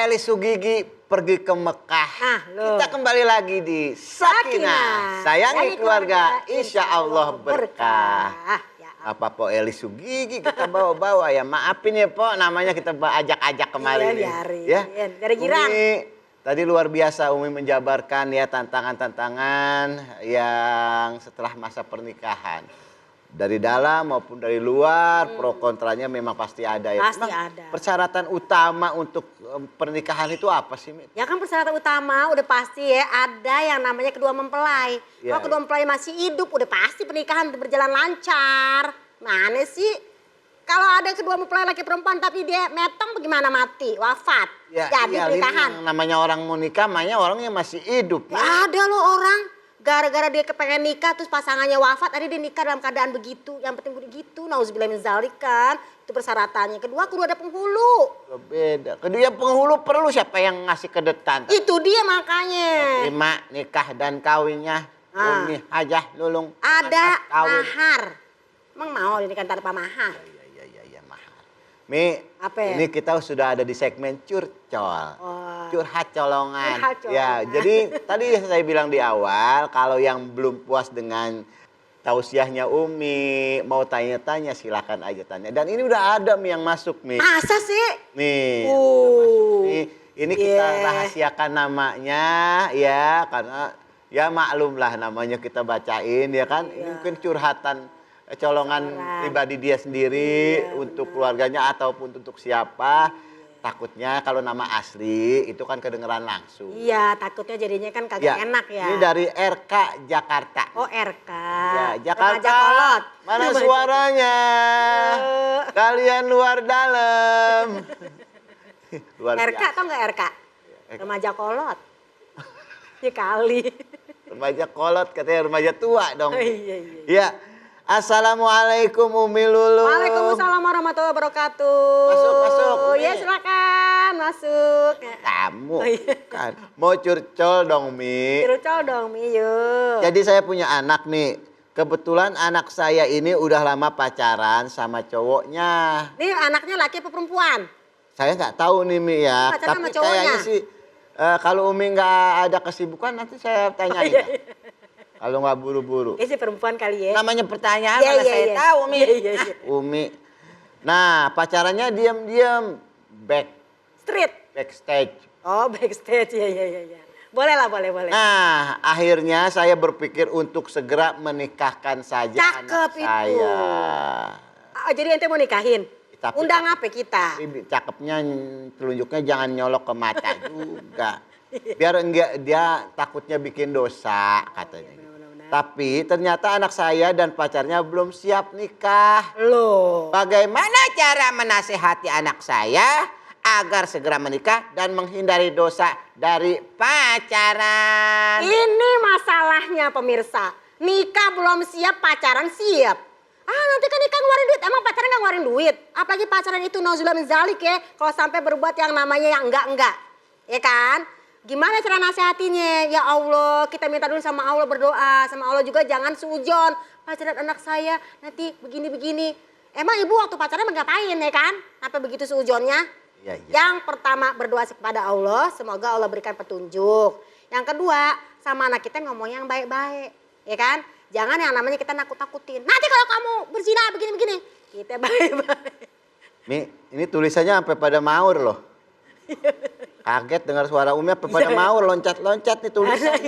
Eli Sugigi pergi ke Mekah. Loh. Kita kembali lagi di Sakinah. Sayangi keluarga, insya Allah berkah. Ya. Apa Po Eli Sugigi kita bawa-bawa ya. Maafin ya Po, namanya kita ajak-ajak kemarin. Iya, biarin. Ya. Dari Girang. Umi, tadi luar biasa Umi menjabarkan ya tantangan-tantangan yang setelah masa pernikahan. Dari dalam maupun dari luar, pro kontranya memang pasti ada ya. Pasti Memang ada. persyaratan utama untuk pernikahan itu apa sih, Mi? Ya kan persyaratan utama udah pasti ya ada yang namanya kedua mempelai. Ya, Kalau kedua mempelai masih hidup udah pasti pernikahan berjalan lancar. Mana sih? Kalau ada kedua mempelai laki perempuan tapi dia metong bagaimana mati, wafat. Ya, Jadi iya, pernikahan. yang namanya orang mau nikah, makanya orangnya masih hidup. Ya ada loh orang. Gara-gara dia kepengen nikah terus pasangannya wafat, akhirnya dia nikah dalam keadaan begitu. Yang penting begitu, nauzubillah min dzalik kan. Itu persyaratannya. Kedua, kudu ada penghulu. Beda. Kedua yang penghulu perlu siapa yang ngasih kedetan? Itu dia makanya. Terima nikah dan kawinnya. Umi Hajah Lulung. Ada kawin. mahar. Emang mau ini kan tanpa mahar? Iya, mahar. Mi, Apa ya? ini kita sudah ada di segmen curcol. Curhat colongan. Curhat colongan. Ya, jadi tadi saya bilang di awal kalau yang belum puas dengan tausiahnya Umi, mau tanya-tanya silakan aja tanya. Dan ini udah ada Mi yang masuk Mi. Masa sih? Nih. Ini kita rahasiakan namanya ya karena ya maklum lah namanya kita bacain ya kan. Ini mungkin curhatan colongan pribadi dia sendiri untuk keluarganya ataupun untuk siapa. Takutnya kalau nama asli itu kan kedengeran langsung. Iya, takutnya jadinya kan kagak enak ya. Ini dari RK Jakarta. Oh, RK. Ya, Jakarta. Kolot. Mana suaranya? Kalian luar dalam. Luar RK biasa. atau enggak RK? Remaja kolot. Ya kali. Remaja kolot katanya remaja tua dong. Oh, iya. Ya. Assalamualaikum Umi Lulu. Waalaikumsalam warahmatullahi wabarakatuh. Masuk, Umi. Ya silakan masuk. Kamu Oh, iya. kan mau curcol dong Mi. Curcol dong Mi yuk. Jadi saya punya anak nih. Kebetulan anak saya ini udah lama pacaran sama cowoknya. Ini anaknya laki apa perempuan? Saya nggak tahu nih Mi ya. Pacaran Tapi sama cowoknya? kayaknya sih kalau Umi nggak ada kesibukan nanti saya tanyain. iya. Kalau nggak buru-buru. Ini si perempuan kali ya. Namanya pertanyaan Iya, mana iya, saya iya. tahu Mi. Iya. Umi. Nah pacarannya diam-diam backstage. Oh backstage ya. Boleh lah boleh. Nah akhirnya saya berpikir untuk segera menikahkan saja anak Cakep itu. saya. Jadi ente mau nikahin? Tapi Undang apa kita? Tapi cakepnya telunjuknya jangan nyolok ke mata juga. Biar enggak dia takutnya bikin dosa katanya. Tapi ternyata anak saya dan pacarnya belum siap nikah. Loh. Bagaimana cara menasehati anak saya agar segera menikah dan menghindari dosa dari pacaran? Ini masalahnya pemirsa. Nikah belum siap, pacaran siap. Nanti kan nikah ngeluarin duit. Emang pacaran nggak ngeluarin duit? Apalagi pacaran itu nauzubillah min dzalik ya. Kalau sampai berbuat yang namanya yang enggak. Ya kan? Gimana cara nasihatinya? Ya Allah, kita minta dulu sama Allah, berdoa. Sama Allah juga jangan suudzon. Pacaran anak saya nanti begini-begini. Emang ibu waktu pacaran ngapain ya kan? Apa begitu suudzonnya? Iya. Yang pertama berdoa kepada Allah, semoga Allah berikan petunjuk. Yang kedua, sama anak kita ngomong yang baik-baik. Ya kan? Jangan yang namanya kita nakut-nakutin. Nanti kalau kamu berzina begini-begini. Kita baik-baik. Mi, ini tulisannya sampai pada maur loh. Kaget dengar suara Umi apa pada maur loncat-loncat nih tulisan.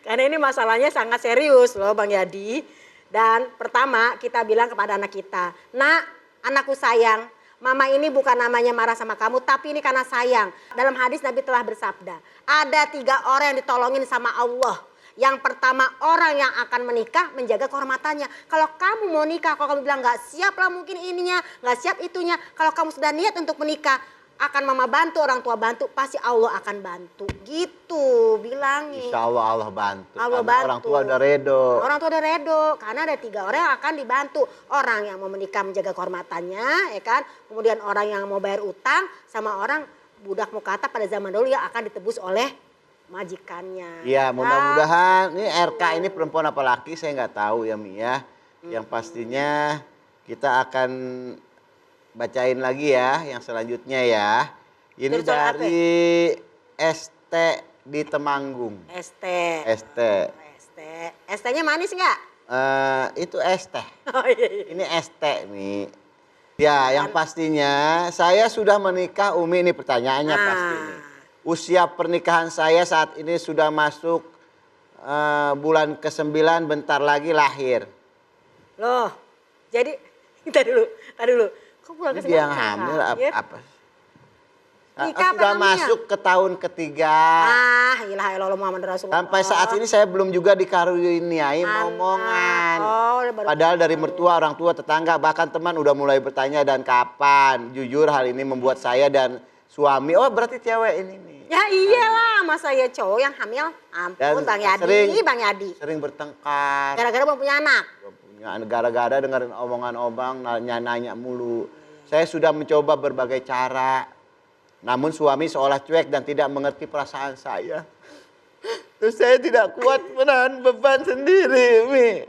Karena ini masalahnya sangat serius loh Bang Yadi. Dan pertama kita bilang kepada anak kita, nak, anakku sayang, mama ini bukan namanya marah sama kamu, tapi ini karena sayang. Dalam hadis Nabi telah bersabda, ada 3 orang yang ditolongin sama Allah. Yang pertama orang yang akan menikah menjaga kehormatannya. Kalau kamu mau nikah, kalau kamu bilang nggak siap lah mungkin ininya, nggak siap itunya. Kalau kamu sudah niat untuk menikah, akan mama bantu, orang tua bantu, pasti Allah akan bantu. Gitu bilangin. Insya Allah Allah bantu. Allah Karena bantu. orang tua udah redo. Orang tua udah redo. Karena ada 3 orang yang akan dibantu. Orang yang mau menikah menjaga kehormatannya, ya kan. Kemudian orang yang mau bayar utang, sama orang budak mukata pada zaman dulu yang akan ditebus oleh majikannya. Iya, mudah-mudahan ini RK ini perempuan apa laki saya nggak tahu ya Mi ya. Yang pastinya kita akan bacain lagi ya yang selanjutnya ya. Ini Jurusan apa? dari ST di Temanggung. ST. ST. ST. ST-nya manis nggak? Itu ST. Oh iya, iya. Ini ST nih. Ya, yang pastinya saya sudah menikah, Umi, ini pertanyaannya pasti ini. Usia pernikahan saya saat ini sudah masuk bulan ke-9, bentar lagi lahir. Loh, jadi kita dulu. Kok pulang ke Ini dia yang hamil apa? Nikah apa Sudah hamil? masuk ke tahun ketiga. Ilah ilallah Muhammad Rasulullah. Sampai saat ini saya belum juga dikaruniai momongan. Oh, baru Padahal dari mertua, orang tua, tetangga, bahkan teman udah mulai bertanya dan kapan. Jujur hal ini membuat saya dan suami, oh berarti cewek ini nih. Ya iyalah, masa ya cowok yang hamil. Ampun Bang Yadi, Bang Yadi. Sering bertengkar. Gara-gara belum punya anak. Gara-gara dengerin omongan obang, nanya-nanya mulu. Saya sudah mencoba berbagai cara. Namun suami seolah cuek dan tidak mengerti perasaan saya. Terus saya tidak kuat menahan beban sendiri, Mi.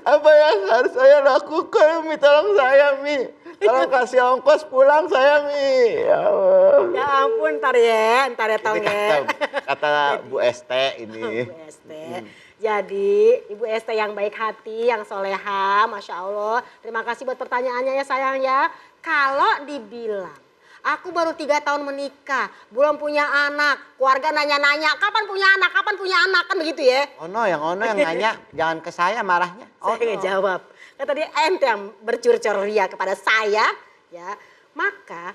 Apa yang harus saya lakukan, Mi? Tolong saya, Mi. Tolong kasih ongkos pulang saya, Mi. Ya Allah. Ya ampun, ntar ya tong Ini ya. kata Bu ST ini. Bu ST. Jadi Ibu ST yang baik hati, yang soleha, Masya Allah. Terima kasih buat pertanyaannya ya sayang ya. Kalau dibilang, aku baru 3 tahun menikah, belum punya anak. Keluarga nanya-nanya, kapan punya anak, kapan punya anak, kan begitu ya. Ono yang nanya, jangan ke saya marahnya. Saya nggak jawab. Kata dia, ente yang bercur-cur ria kepada saya, ya. Maka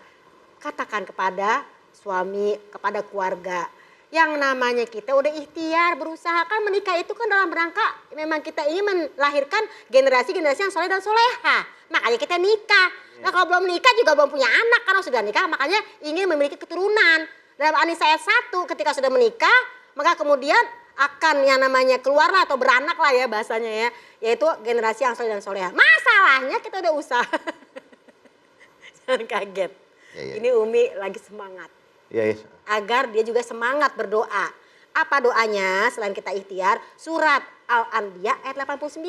katakan kepada suami, kepada keluarga. Yang namanya kita udah ikhtiar, berusaha kan menikah itu kan dalam rangka memang kita ingin melahirkan generasi-generasi yang soleh dan soleha. Makanya kita nikah. Nah kalau belum nikah juga belum punya anak karena sudah nikah makanya ingin memiliki keturunan. Dalam An-Nisa ayat 1 ketika sudah menikah maka kemudian akan yang namanya keluar lah atau beranak lah ya bahasanya ya. Yaitu generasi yang soleh dan soleha. Masalahnya kita udah usaha. Jangan kaget. Ya. Ini Umi lagi semangat. Ya. Agar dia juga semangat berdoa. Apa doanya selain kita ikhtiar? Surat Al-Anbiya ayat 89.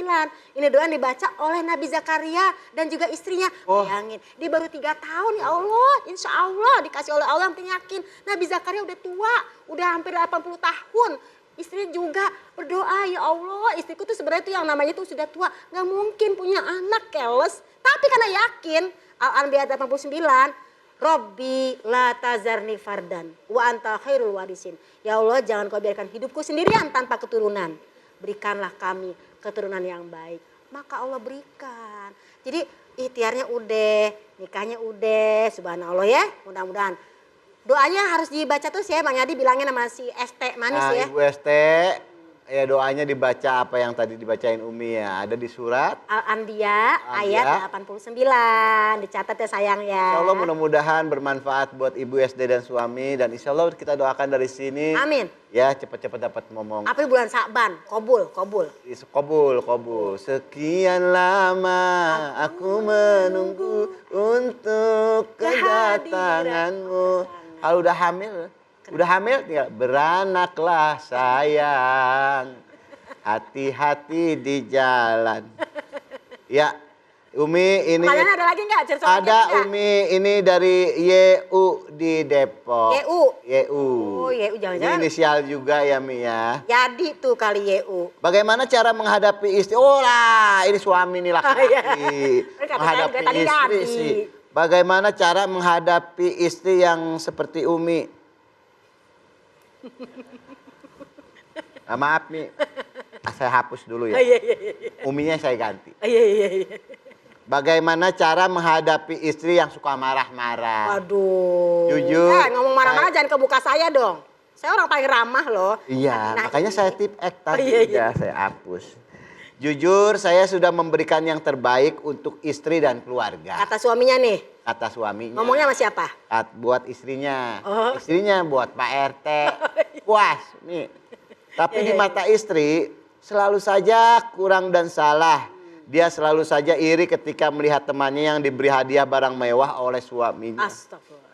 Ini doa yang dibaca oleh Nabi Zakaria dan juga istrinya. Bayangin, dia baru 3 tahun ya Allah. Insya Allah dikasih oleh Allah yang penting yakin. Nabi Zakaria udah tua, udah hampir 80 tahun. Istrinya juga berdoa, ya Allah istriku tuh sebenarnya tuh yang namanya tuh sudah tua. Gak mungkin punya anak keles. Tapi karena yakin Al-Anbiya ayat 89. Robbi la tazarni fardan wa anta khairul warisin. Ya Allah jangan kau biarkan hidupku sendirian tanpa keturunan. Berikanlah kami keturunan yang baik. Maka Allah berikan. Jadi ikhtiarnya udah, nikahnya udah, subhanallah ya. Mudah-mudahan. Doanya harus dibaca terus ya Bang Yadi bilangnya nama si ST manis ya. Ibu ST, ya doanya dibaca apa yang tadi dibacain Umi ya. Ada di surat Al-Anbiya ayat 89. Dicatat ya sayang ya. Insya Allah mudah-mudahan bermanfaat buat Ibu SD dan suami. Dan insya Allah kita doakan dari sini. Amin. Ya cepat-cepat dapat ngomong. April bulan Sa'ban, kobul. Kobul. Sekian lama aku menunggu untuk kedatanganmu. Kalau udah hamil tinggal beranaklah sayang. Hati-hati di jalan. Ya, Umi ini. Kalian ada lagi nggak? Ada Umi ini dari YU di Depok. YU. Oh YU jangan-jangan. Ini inisial juga ya Mi ya. Jadi tuh kali YU. Bagaimana cara menghadapi istri? Oh lah, ini suami nih laki-laki. Menghadapi istri sih. Bagaimana cara menghadapi istri yang seperti Umi? Maaf nih, saya hapus dulu ya. Uminya saya ganti. Bagaimana cara menghadapi istri yang suka marah-marah? Aduh. Jujur. Ngomong marah-marah jangan kebuka saya dong. Saya orang paling ramah loh. Iya, makanya saya tip tadi iya. saya hapus. Jujur, saya sudah memberikan yang terbaik untuk istri dan keluarga. Kata suaminya nih. Kata suaminya. Ngomongnya sama siapa? Buat istrinya. Oh. Istrinya buat Pak RT. Puas nih. Tapi di mata istri selalu saja kurang dan salah. Dia selalu saja iri ketika melihat temannya yang diberi hadiah barang mewah oleh suaminya. Astagfirullahaladzim.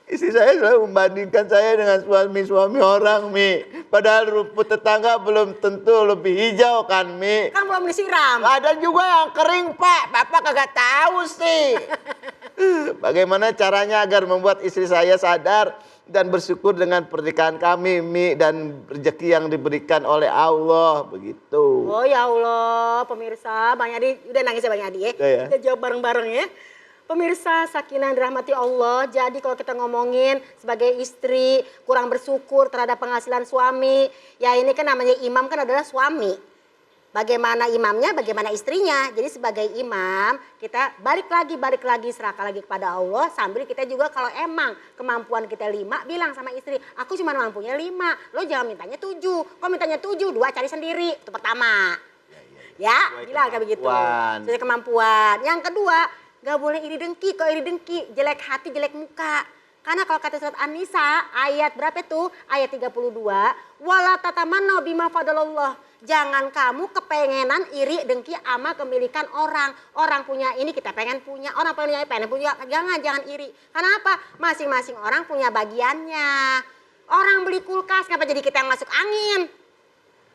Istri saya selalu membandingkan saya dengan suami-suami orang, Mi. Padahal rumput tetangga belum tentu lebih hijau kan, Mi. Kan belum disiram. Ada juga yang kering, Pak. Bapak kagak tahu sih. Bagaimana caranya agar membuat istri saya sadar dan bersyukur dengan pernikahan kami, Mi, dan rezeki yang diberikan oleh Allah, begitu. Oh ya Allah, pemirsa, Bang Yadi, udah nangis ya Bang Yadi ya? Udah ya. Kita jawab bareng-bareng ya. Pemirsa, sakinah yang dirahmati Allah, jadi kalau kita ngomongin sebagai istri kurang bersyukur terhadap penghasilan suami, ya ini kan namanya imam kan adalah suami. Bagaimana imamnya, bagaimana istrinya. Jadi sebagai imam, kita balik lagi, serahkan lagi kepada Allah. Sambil kita juga kalau emang kemampuan kita 5, bilang sama istri, aku cuma mampunya 5, lo jangan mintanya 7. Kalau mintanya 7, 2 cari sendiri, itu pertama. Ya, bilang kayak begitu. Sesuai kemampuan. Yang kedua, gak boleh iri dengki. Kalau iri dengki, jelek hati, jelek muka. Karena kalau kata surat An-Nisa, ayat berapa itu? Ayat 32. Wala tatamanna bima fadalallah. Jangan kamu kepengenan iri dengki ama kemilikan orang. Orang punya ini kita pengen punya. Orang punya pengen punya. Jangan iri. Karena apa? Masing-masing orang punya bagiannya. Orang beli kulkas, kenapa jadi kita yang masuk angin?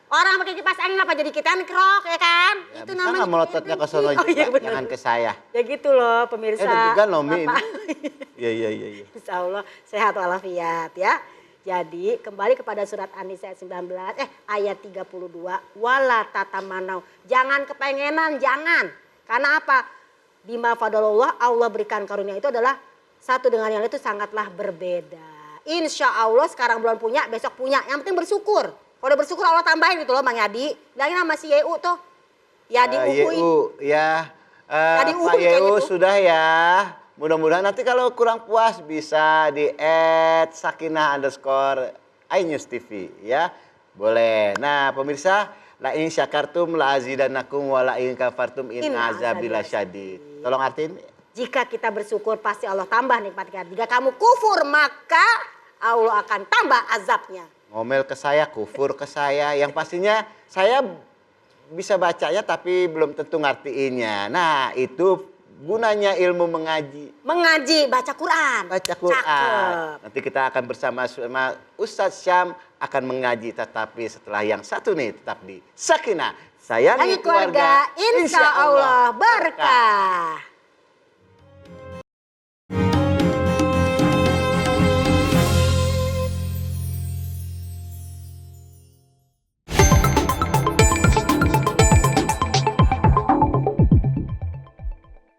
Orang pakai kipas angin apa jadi kita kerok ya kan? Ya, itu bisa namanya melototnya ke sono juga, iya jangan ke saya. Ya gitu loh pemirsa. Deg-degan loh Mi. Bapak. Iya. Insya Allah sehat walafiat ya. Jadi kembali kepada surat An-Nisa ayat 32. Wala tatamanau. Jangan kepengenan, jangan. Karena apa? Bima fadalullah, Allah berikan karunia itu adalah satu dengan yang lain itu sangatlah berbeda. Insya Allah sekarang belum punya, besok punya. Yang penting bersyukur. Kalau udah bersyukur Allah tambahin gitu loh Bang Yadi. Bilangin sama si Yehu tuh. Yadi Yehu ya. Yadi Pak Yehu sudah ya. Mudah-mudahan nanti kalau kurang puas bisa di @sakinah_iNews TV ya. Boleh. Nah pemirsa, la in syakartum la azidannakum wa la in kafartum inna azabi lasyadid. Tolong artiin. Jika kita bersyukur pasti Allah tambah nikmat kita. Jika kamu kufur maka Allah akan tambah azabnya. Ngomel ke saya, kufur ke saya. Yang pastinya saya bisa bacanya tapi belum tentu ngertiinnya. Nah itu gunanya ilmu mengaji. Mengaji, baca Quran. Baca Quran. Cakep. Nanti kita akan bersama Ustadz Syam akan mengaji. Tetapi setelah yang satu nih tetap di Sakinah. Sayangi keluarga, insya Allah berkah.